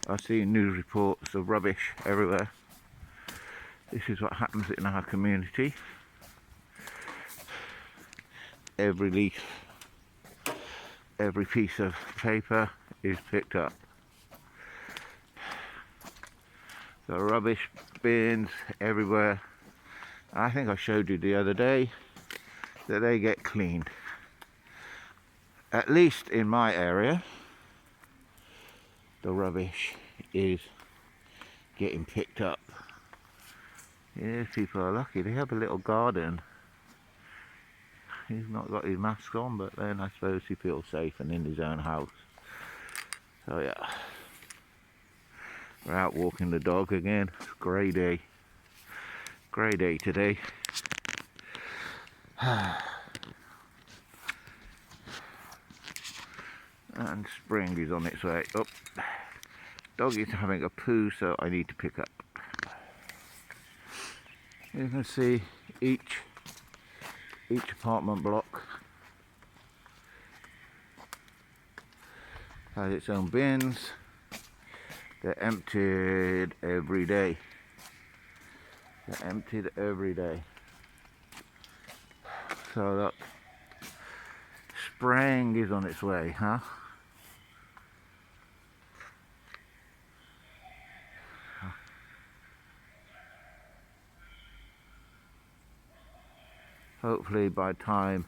I see news reports of rubbish everywhere. This is what happens in our community. Every leaf, every piece of paper is picked up. The rubbish bins everywhere. I think I showed you the other day that they get cleaned. At least in my area, the rubbish is getting picked up. Yeah, people are lucky. They have a little garden. He's not got his mask on, but then I suppose he feels safe and in his own house. So yeah, we're out walking the dog again. It's a grey day. Grey day today. And spring is on its way up. Dog is having a poo, so I need to pick up. You can see each apartment block has its own bins. They're emptied every day. They're emptied every day. So look, spring is on its way, huh? Hopefully by the time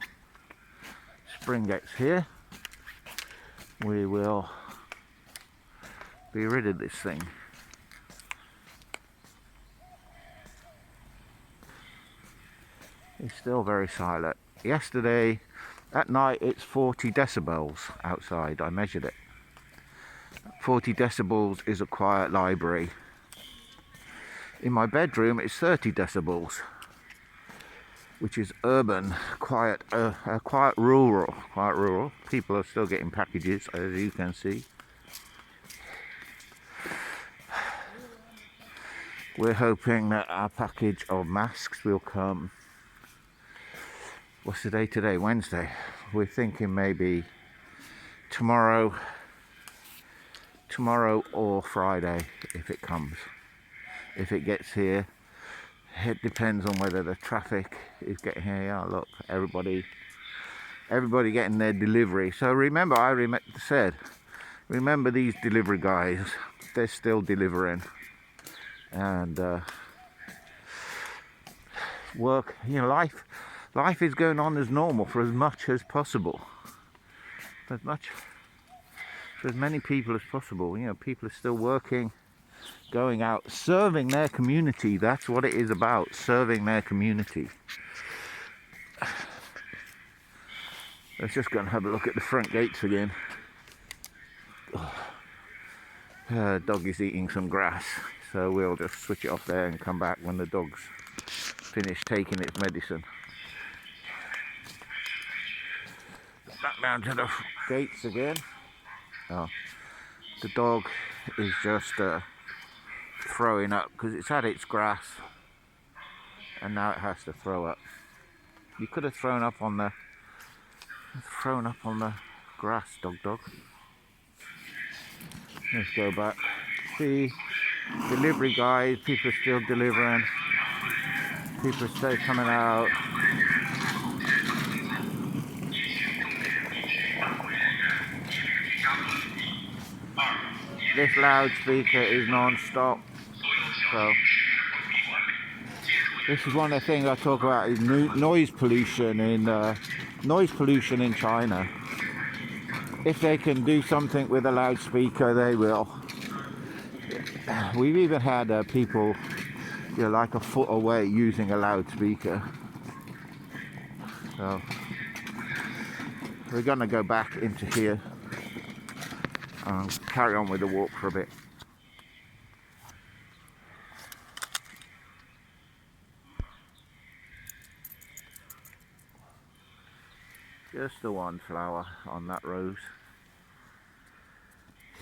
spring gets here, we will be rid of this thing. It's still very silent. Yesterday at night it's 40 decibels outside. I measured it. 40 decibels is a quiet library. In my bedroom it's 30 decibels, which is urban, quiet rural. People are still getting packages, as you can see. We're hoping that our package of masks will come. What's the day today? Wednesday. We're thinking maybe tomorrow or Friday if it comes. If it gets here, it depends on whether the traffic is getting here. Yeah, look, everybody getting their delivery. So remember, remember these delivery guys, they're still delivering. And work, life is going on as normal for as much as possible. For as many people as possible. People are still working, going out, serving their community. That's what it is about, serving their community. Let's just go and have a look at the front gates again. Dog is eating some grass, so we'll just switch it off there and come back when the dog's finished taking its medicine. Back down to the gates again. Oh, the dog is just throwing up because it's had its grass and now it has to throw up. You could have thrown up on the grass, dog. Let's go back. See, delivery guys, people are still delivering. People are still coming out. This loudspeaker is non-stop. So this is one of the things I talk about is noise pollution in China. If they can do something with a loudspeaker, they will. We've even had people, like a foot away using a loudspeaker. So we're gonna go back into here and carry on with the walk for a bit. Just the one flower on that rose.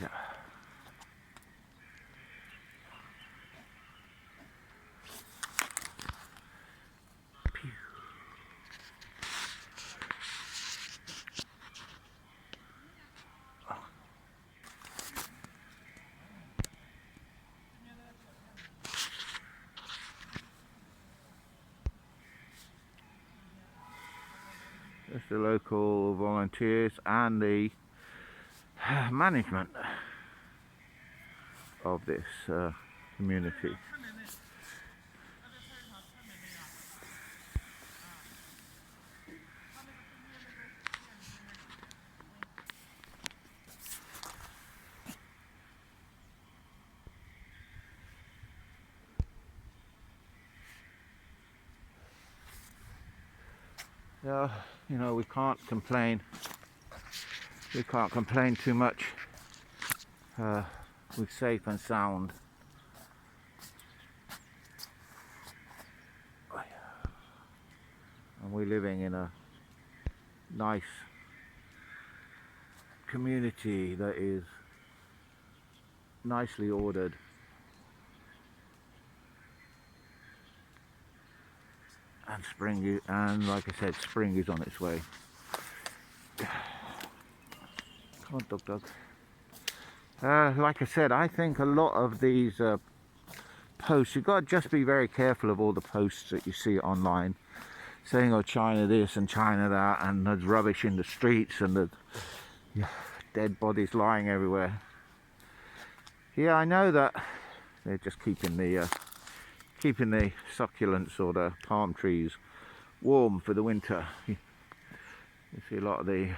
Yeah. That's the local volunteers and the management of this community. Yeah, you know, we can't complain. We can't complain too much. We're safe and sound. And we're living in a nice community that is nicely ordered. And and like I said, spring is on its way. Come on, dog. Like I said, I think a lot of these posts, you've got to just be very careful of all the posts that you see online saying, oh, China this and China that, and there's rubbish in the streets and there's dead bodies lying everywhere. Yeah, I know that they're just keeping the succulents or the palm trees warm for the winter. You see a lot of the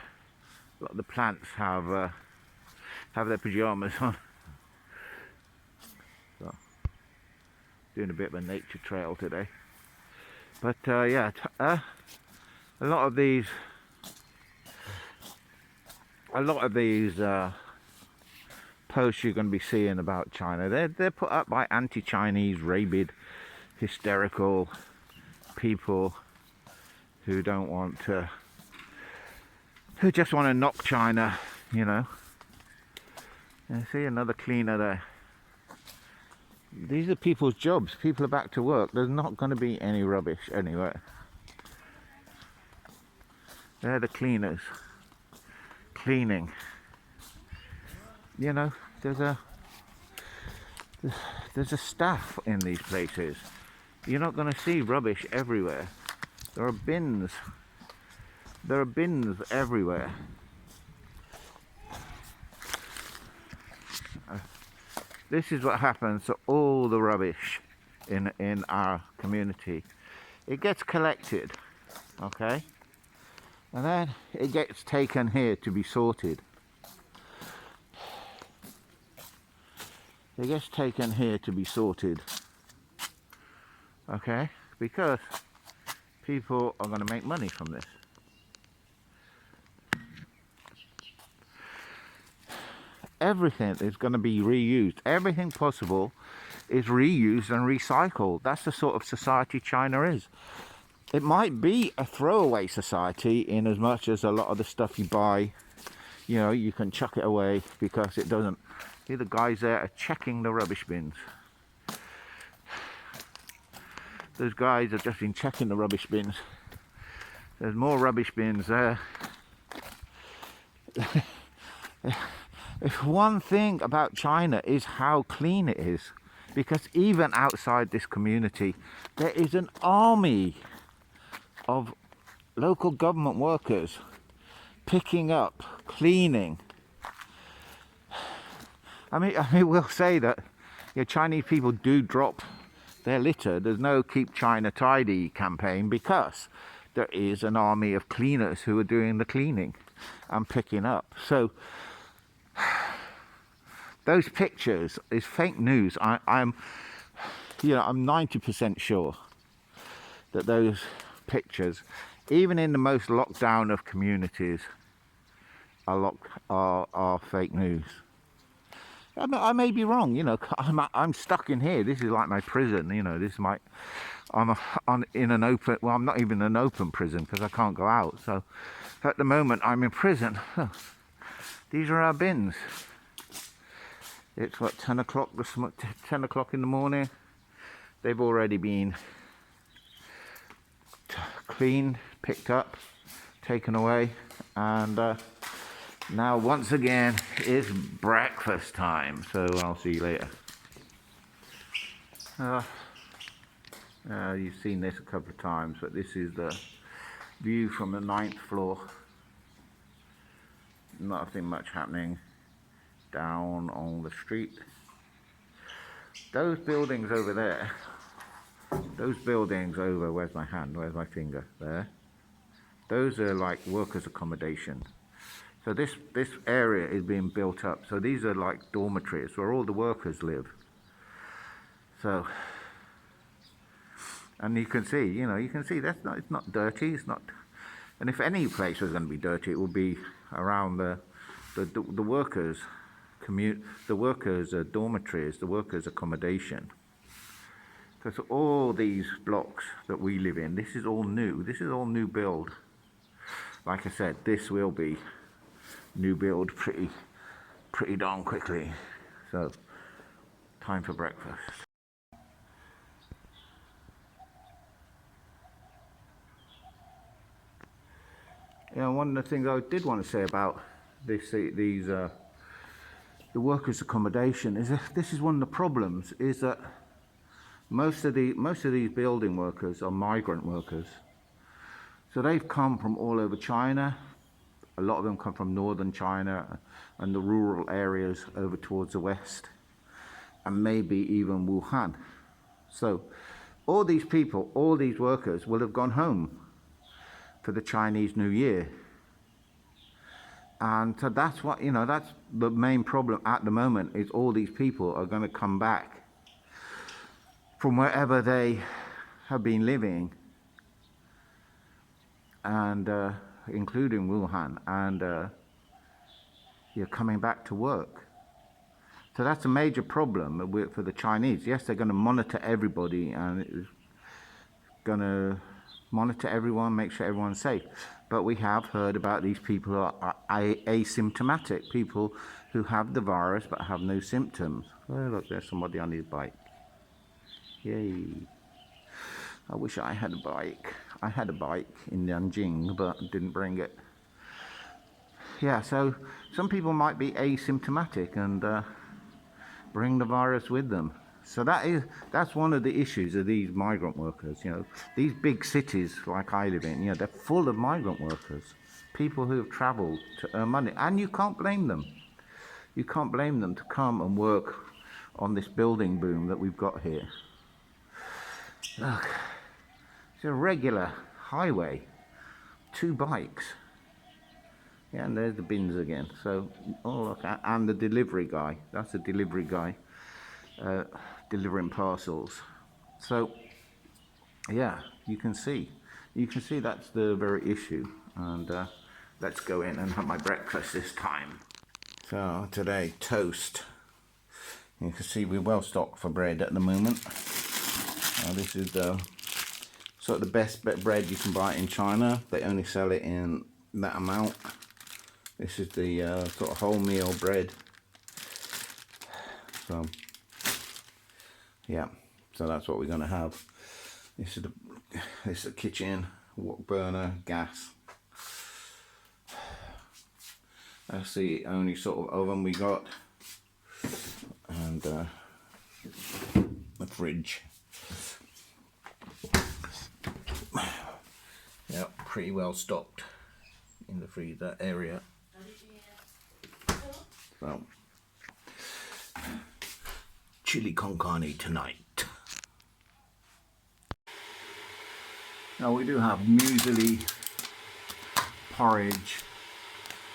plants have their pajamas on. So, doing a bit of a nature trail today. But yeah, a lot of these posts you're going to be seeing about China, they're put up by anti-Chinese, rabid, hysterical people who don't want to, who just want to knock China, you know. And see another cleaner there. These are people's jobs. People are back to work. There's not going to be any rubbish anywhere. They're the cleaners. Cleaning. You know, there's a staff in these places. You're not going to see rubbish everywhere. There are bins. There are bins everywhere. This is what happens to all the rubbish in our community. It gets collected, okay? And then it gets taken here to be sorted. It gets taken here to be sorted, okay? Because people are going to make money from this. Everything is going to be reused. Everything possible is reused and recycled. That's the sort of society China is. It might be a throwaway society in as much as a lot of the stuff you buy, you know, you can chuck it away because it doesn't. See, the guys there are checking the rubbish bins. Those guys have just been checking the rubbish bins. There's more rubbish bins there. If one thing about China is how clean it is, because even outside this community, there is an army of local government workers picking up, cleaning. I mean, we'll say that, you know, Chinese people do drop their litter. There's no Keep China Tidy campaign because there is an army of cleaners who are doing the cleaning and picking up. So those pictures is fake news. I'm 90% sure that those pictures, even in the most locked down of communities, are fake news. I may be wrong, you know. I'm stuck in here. This is like my prison, you know. This is I'm in an open. Well, I'm not even in an open prison because I can't go out. So at the moment, I'm in prison. These are our bins. It's what, 10 o'clock. 10 o'clock in the morning. They've already been cleaned, picked up, taken away, and now once again it's breakfast time. So I'll see you later. You've seen this a couple of times, but this is view from the 9th floor. Nothing much happening down on the street. Those buildings over there, those buildings over, where's my hand, where's my finger, there, those are like workers' accommodation. So this area is being built up, so these are like dormitories where all the workers live. So, and you can see, that's not, it's not dirty, it's not, and if any place was going to be dirty, it would be around the workers' the workers' dormitories, the workers' accommodation. Because all these blocks that we live in, this is all new. This is all new build. Like I said, this will be new build pretty darn quickly. So, time for breakfast. Yeah, one of the things I did want to say about the workers' accommodation is that this is one of the problems, is that most of these building workers are migrant workers. So they've come from all over China. A lot of them come from northern China and the rural areas over towards the west, and maybe even Wuhan. So all these people, all these workers will have gone home for the Chinese New Year. And so that's what, that's the main problem at the moment, is all these people are going to come back from wherever they have been living, and including Wuhan, and you're coming back to work. So that's a major problem for the Chinese. Yes, they're going to monitor everybody, and it's going to monitor everyone, make sure everyone's safe. But we have heard about these people who are asymptomatic, people who have the virus but have no symptoms. Oh, look, there's somebody on his bike. Yay. I wish I had a bike. I had a bike in Nanjing, but didn't bring it. Yeah, so some people might be asymptomatic and bring the virus with them. So that's one of the issues of these migrant workers. These big cities like I live in, they're full of migrant workers, people who have travelled to earn money, and you can't blame them. You can't blame them to come and work on this building boom that we've got here. Look, it's a regular highway, 2 bikes. Yeah, and there's the bins again. So, oh look, and the delivery guy. That's the delivery guy delivering parcels. So, yeah, you can see that's the very issue. And let's go in and have my breakfast this time. So today, toast. You can see we're well stocked for bread at the moment. This is sort of the best bread you can buy in China. They only sell it in that amount. This is the sort of wholemeal bread. So yeah, so that's what we're going to have. This is the kitchen, burner, gas. That's the only sort of oven we got, and the fridge. Yeah, pretty well stocked in the freezer area. So, chili con carne tonight. Now we do have muesli, porridge,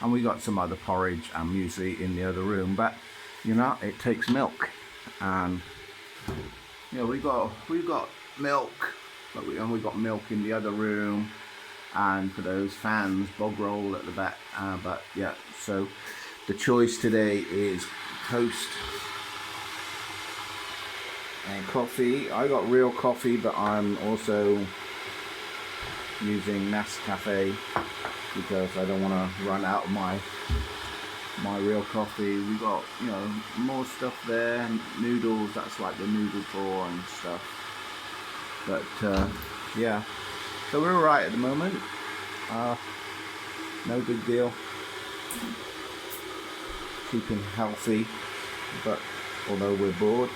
and we got some other porridge and muesli in the other room, but it takes milk, and we've got milk, and we got milk in the other room, and for those fans, bog roll at the back. But yeah, so the choice today is toast and coffee. I got real coffee, but I'm also using Nescafe because I don't want to run out of my real coffee. We got more stuff there, noodles. That's like the noodle ball and stuff. But yeah, so we're alright at the moment. No big deal. Keeping healthy, but although we're bored.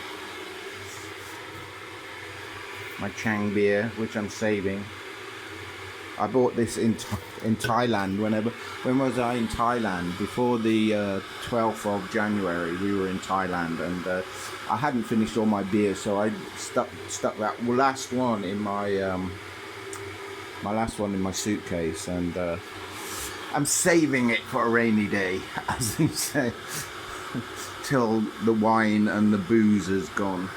My Chang beer, which I'm saving I bought this in Thailand. When was I in Thailand? Before the 12th of January, we were in Thailand, and I hadn't finished all my beer, so I stuck that last one in my last one in my suitcase, and I'm saving it for a rainy day, as you say, till the wine and the booze is gone.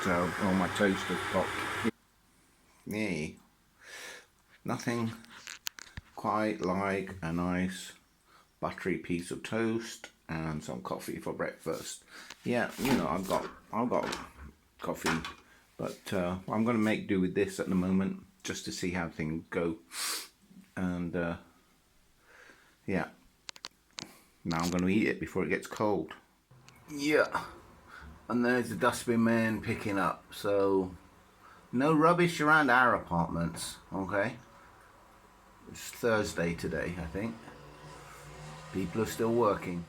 So, oh, my toaster's popped. Yeah. Nothing quite like a nice buttery piece of toast and some coffee for breakfast. Yeah, you know, I've got coffee, but I'm going to make do with this at the moment just to see how things go. And yeah, now I'm going to eat it before it gets cold. Yeah, and there's the dustbin man picking up. So no rubbish around our apartments, okay? It's Thursday today, I think. People are still working.